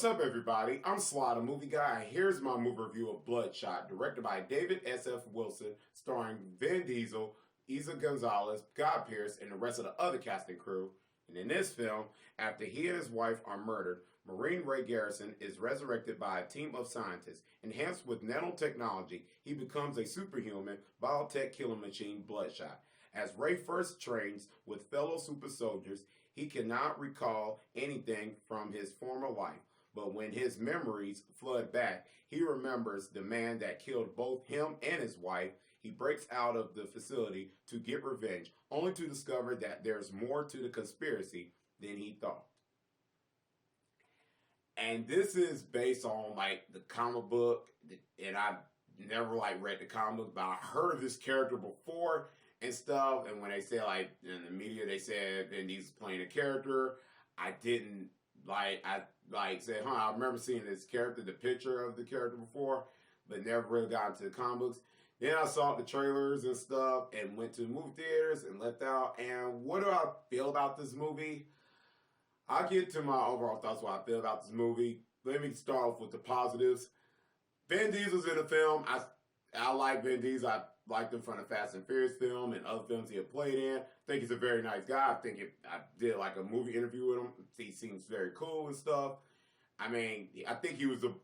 What's up, everybody? I'm Sly The Movie Guy. Here's my movie review of Bloodshot, directed by David S.F. Wilson, starring Vin Diesel, Eiza González, Pearce, and the rest of the other casting crew. And in this film, after he and his wife are murdered, Marine Ray Garrison is resurrected by a team of scientists. Enhanced with nanotechnology, he becomes a superhuman biotech killing machine, Bloodshot. As Ray first trains with fellow super soldiers, he cannot recall anything from his former life. But when his memories flood back, he remembers the man that killed both him and his wife. He breaks out of the facility to get revenge, only to discover that there's more to the conspiracy than he thought. And this is based on the comic book, and I never read the comic book, but I heard of this character before and stuff. And when they said in the media, they said Vin Diesel's playing a character, I didn't. I said, I remember seeing this character, the picture of the character before, but never really got into the comic books. Then I saw the trailers and stuff and went to the movie theaters and left out. And what do I feel about this movie? I'll get to my overall thoughts what I feel about this movie. Let me start off with the positives. Vin Diesel's in the film. I like Vin Diesel. I liked him from the Fast and Furious film and other films he had played in. I think he's a very nice guy. I did a movie interview with him. He seems very cool and stuff. I think he was the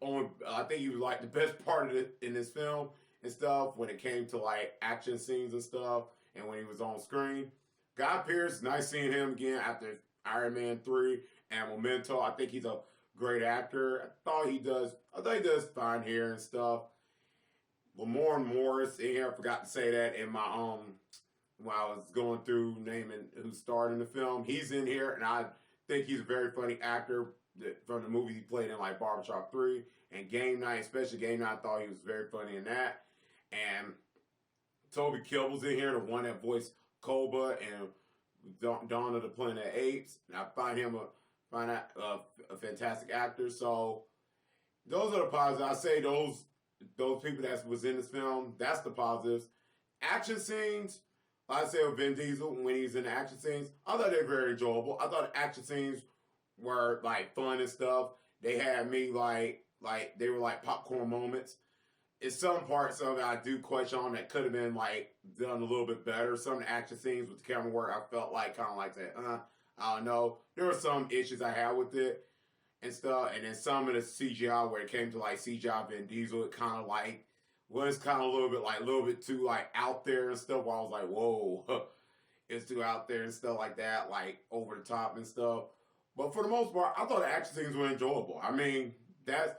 best part of it in this film and stuff when it came to action scenes and stuff and when he was on screen. Pearce, nice seeing him again after Iron Man 3 and Memento. I think he's a great actor. I thought he does fine here and stuff. Lamorne Morris in here, I forgot to say that in my when I was going through naming who starred in the film. He's in here, and I think he's a very funny actor from the movies he played in, Barbershop 3 and Game Night, especially Game Night. I thought he was very funny in that. And Toby Kebbell's in here, the one that voiced Koba and Dawn of the Planet of the Apes. And I find him a fantastic actor. So those are the positives. I say those people that was in this film, that's the positives. Action scenes, like I said with Vin Diesel, when he's in the action scenes, I thought they were very enjoyable. I thought the action scenes were fun and stuff. They had me they were popcorn moments. In some parts of it I do question on that could have been done a little bit better. Some of the action scenes with the camera work I felt I don't know. There were some issues I had with it and stuff, and then some of the CGI where it came to CGI Vin Diesel, it kind of was kind of a little bit too out there and stuff. Where I was whoa, it's too out there and stuff like that, over the top and stuff. But for the most part, I thought the action scenes were enjoyable. That's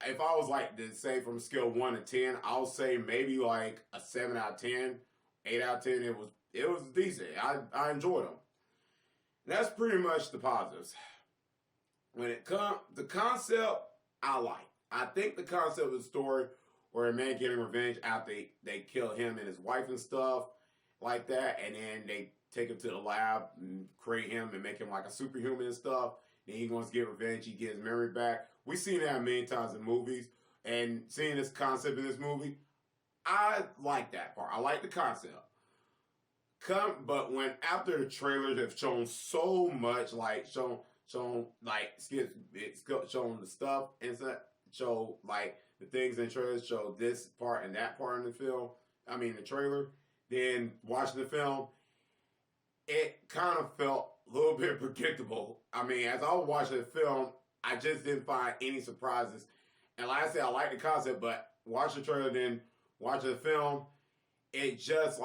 if I was to say from a scale of 1 to 10, I'll say maybe a 7 out of 10, 8 out of 10. It was decent. I enjoyed them. And that's pretty much the positives. When it comes, the concept, I like. I think the concept of the story where a man getting revenge after they kill him and his wife and stuff like that, and then they take him to the lab and create him and make him a superhuman and stuff. Then he wants to get revenge. He gets his memory back. We've seen that many times in movies, and seeing this concept in this movie, I like that part. I like the concept. But when after the trailers have shown so much, shown the stuff and show the things in the trailers, show this part and that part in the film. The trailer. Then watching the film, it kind of felt a little bit predictable. As I was watching the film, I just didn't find any surprises. And like I said, I like the concept, but watching the trailer, then watching the film, it just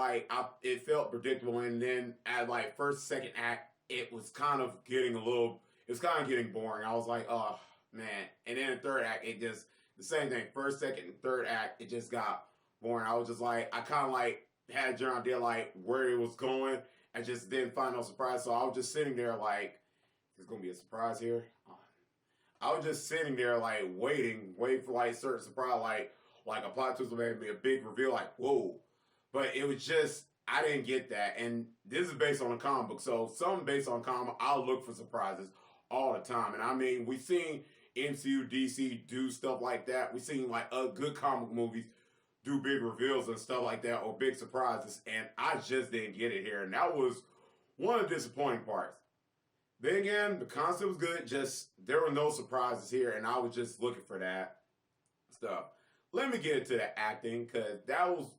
it felt predictable. And then at first, second act, it was kind of getting boring. I was oh man. And then the third act, the same thing. First, second, and third act, it just got boring. I was just I kind of had a general idea where it was going. I just didn't find no surprise. So I was just sitting there there's going to be a surprise here. I was just sitting there waiting for certain surprise, a plot twist, maybe a big reveal, whoa. But it was just, I didn't get that. And this is based on a comic book. So something based on comic, I'll look for surprises all the time. And we've seen MCU, DC do stuff like that. We've seen good comic movies do big reveals and stuff like that or big surprises. And I just didn't get it here. And that was one of the disappointing parts. Then again, the concept was good. Just there were no surprises here, and I was just looking for that stuff. Let me get into the acting because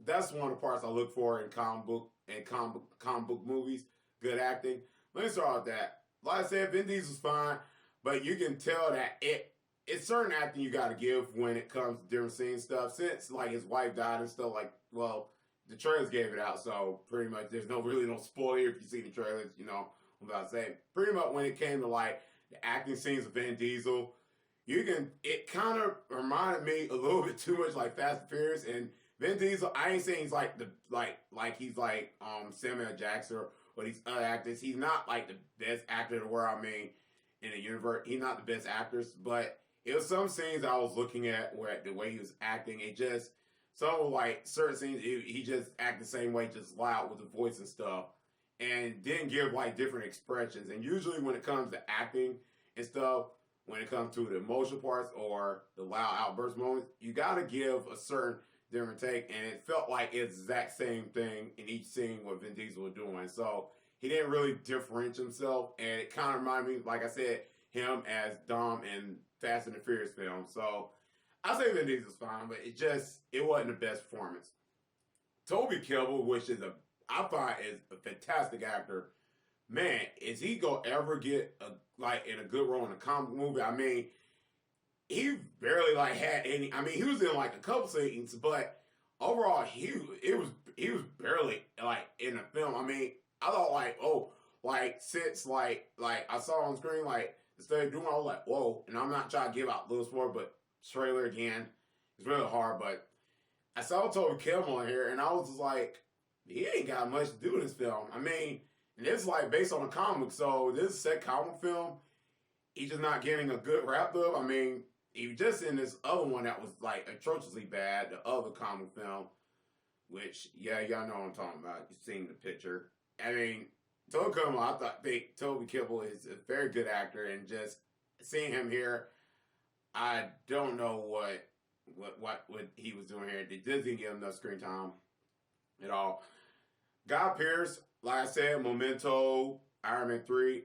that's one of the parts I look for in comic book movies. Good acting. Let me start with that. Like I said, Vin Diesel's fine, but you can tell that it's certain acting you got to give when it comes to different scenes stuff. Since like his wife died and stuff, like well, the trailers gave it out, so pretty much there's no spoiler if you see the trailers. You know what I'm about to say. Pretty much when it came to like the acting scenes of Vin Diesel, it kind of reminded me a little bit too much like Fast and Furious. And Vin Diesel, I ain't saying he's like he's like Samuel Jackson or these other actors. He's not like the best actor in the world. I mean, in the universe, he's not the best actors. But it was some scenes I was looking at where the way he was acting, it just some like certain scenes he just acted the same way, just loud with the voice and stuff, and didn't give like different expressions. And usually when it comes to acting and stuff, when it comes to the emotional parts or the loud outburst moments, you got to give a certain different take. And it felt like it's the exact same thing in each scene what Vin Diesel was doing. So he didn't really differentiate himself. And it kind of reminded me, like I said, him as Dom in Fast and the Furious film. So I say Vin Diesel's fine, but it wasn't the best performance. Toby Kebbell, which I find is a fantastic actor. Man, is he gonna ever get in a good role in a comic movie? I mean, he barely like had any. I mean, he was in like a couple scenes, but overall, he was barely like in the film. I mean, I thought since I saw on screen instead of doing, I was like, whoa. And I'm not trying to give out little spoiler, but trailer again, it's really hard. But I saw Toby Kebbell in here, and I was just like, he ain't got much to do in this film. I mean. And it's like based on a comic, so this is a comic film. He's just not getting a good wrap up. I mean, he was just in this other one that was like atrociously bad, the other comic film, which y'all know what I'm talking about. You've seen the picture. I mean, Toby Kebbell is a very good actor, and just seeing him here, I don't know what he was doing here. They didn't give him enough screen time at all. Guy Pearce. Like I said, Memento, Iron Man 3,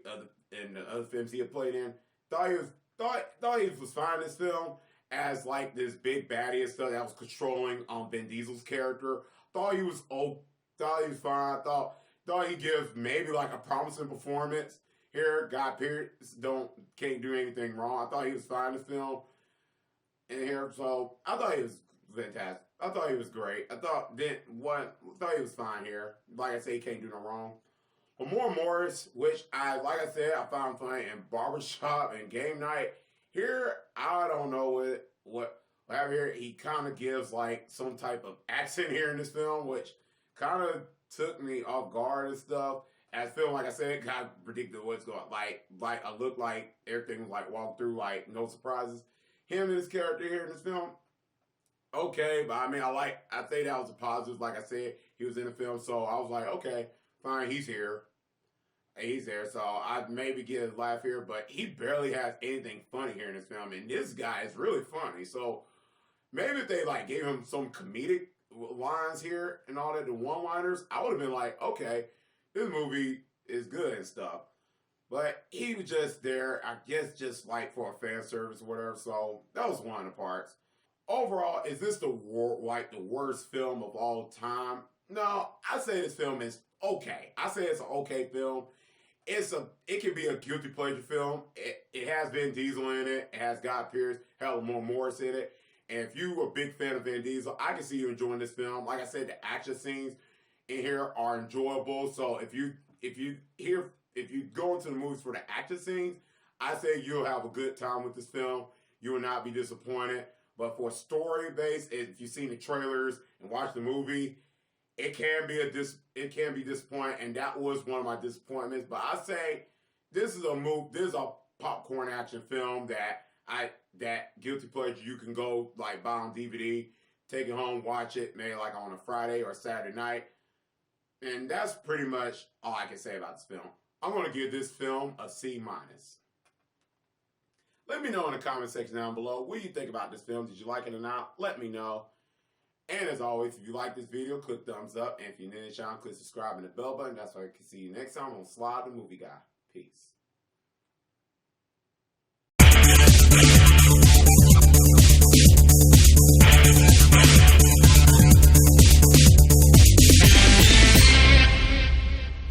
and the other films he had played in, thought he was fine in this film as like this big baddie and stuff that was controlling Vin Diesel's character. Thought he was fine. Thought he gives maybe like a promising performance here. Guy Pearce can't do anything wrong. I thought he was fine in this film in here, so I thought he was fantastic. I thought he was great. I thought he was fine here. Like I said, he can't do no wrong. Lamorne Morris, which I found funny in Barbershop and Game Night. Here, I don't know what happened here. He kind of gives like some type of accent here in this film, which kind of took me off guard and stuff. As film, like I said, kind of predicted what's going like I looked like everything was like walked through, like no surprises. Him and his character here in this film. Okay, but I mean, I think that was a positive. Like I said, he was in the film, so I was like, okay, fine, he's here. He's there, so I'd maybe get a laugh here, but he barely has anything funny here in this film, and this guy is really funny. So maybe if they gave him some comedic lines here and all that, the one-liners, I would have been like, okay, this movie is good and stuff. But he was just there, I guess, just like for a fan service or whatever. So that was one of the parts. Overall, is this the worst film of all time? No, I say this film is okay. I say it's an okay film. It can be a guilty pleasure film. It has Vin Diesel in it. It has Guy Pearce, Lamorne Morris in it. And if you're a big fan of Vin Diesel, I can see you enjoying this film. Like I said, the action scenes in here are enjoyable. So if you go into the movies for the action scenes, I say you'll have a good time with this film. You will not be disappointed. But for story based, if you've seen the trailers and watched the movie, it can be disappointing, and that was one of my disappointments. But I say this is a popcorn action film that guilty pleasure you can go buy on DVD, take it home, watch it maybe on a Friday or Saturday night, and that's pretty much all I can say about this film. I'm going to give this film a C-. Let me know in the comment section down below what do you think about this film. Did you like it or not? Let me know. And as always, if you like this video, click thumbs up. And if you're new to the channel, click subscribe and the bell button. That's why I can see you next time on Sly the Movie Guy. Peace.